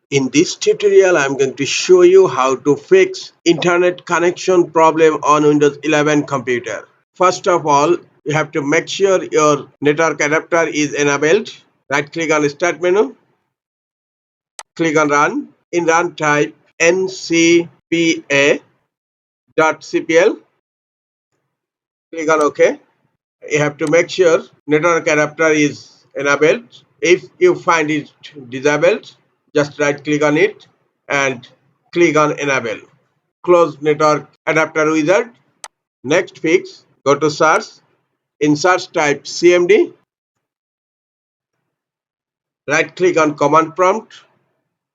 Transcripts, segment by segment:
In this tutorial, I'm going to show you how to fix internet connection problem on Windows 11 computer. First of all, you have to make sure your network adapter is enabled. Right click on the Start menu, click on Run. In Run, type ncpa.cpl, click on OK. You have to make sure network adapter is enabled. If you find it disabled, just right click on it and click on enable. Close network adapter wizard. Next fix, go to search. In search, type cmd. Right click on command prompt.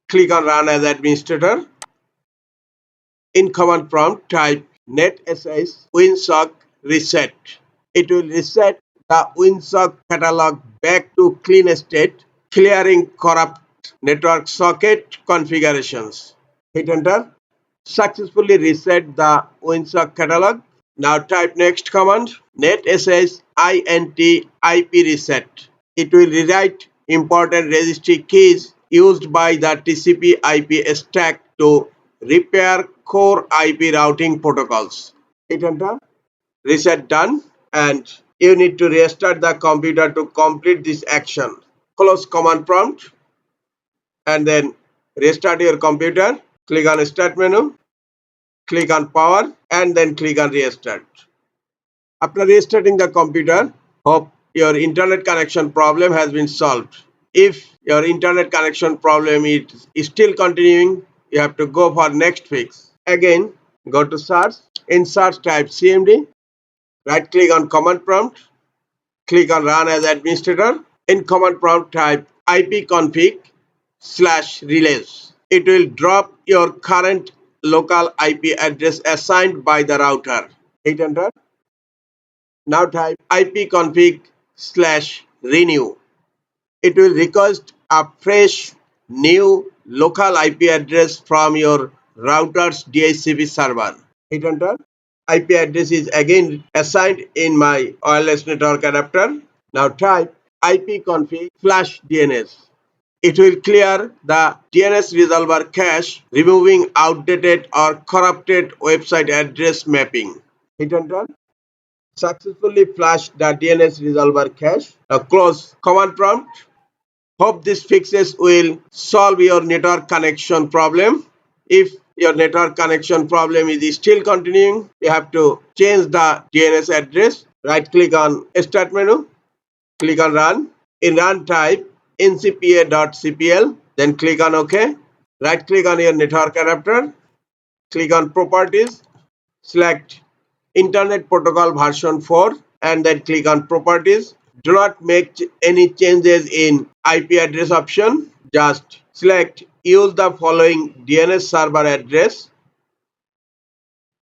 Click on run as administrator. In command prompt, type netsh winsock reset. It will reset the winsock catalog back to clean state, clearing corrupt network socket configurations. Hit enter. Successfully reset the winsock catalog. Now type next command, netsh int ip reset. It will rewrite important registry keys used by the TCP IP stack to repair core IP routing protocols. Hit enter. Reset done, and you need to restart the computer to complete this action. Close command prompt and then restart your computer. Click on Start menu, click on Power, and then click on Restart. After restarting the computer, hope your internet connection problem has been solved. If your internet connection problem is still continuing, you have to go for next fix. Again, go to search. In search, type cmd. Right click on command prompt. Click on run as administrator. In command prompt, type ipconfig/relays. It will drop your current local IP address assigned by the router. Hit enter. Now type ipconfig/renew. It will request a fresh new local IP address from your router's DHCP server. Hit enter. IP address is again assigned in my wireless network adapter. Now type ipconfig/DNS. It will clear the DNS resolver cache, removing outdated or corrupted website address mapping. Hit enter. Successfully flush the DNS resolver cache. Now close command prompt. Hope this fixes will solve your network connection problem. If your network connection problem is still continuing, you have to change the DNS address. Right click on Start menu, click on Run. In Run, type ncpa.cpl, then click on OK. Right click on your network adapter, click on Properties, select Internet Protocol version 4, and then click on Properties. Do not make any changes in IP address option. Just select use the following DNS server address,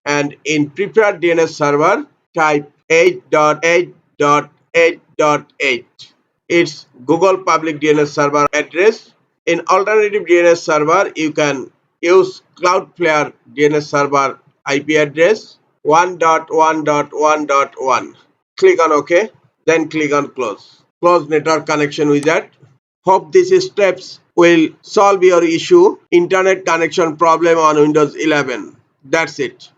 and in preferred DNS server, type 8.8.8.8. It's Google public DNS server address. In alternative DNS server, you can use Cloudflare DNS server IP address 1.1.1.1. Click on OK, then click on Close. Close network connection wizard. Hope these steps will solve your issue internet connection problem on Windows 11. That's it.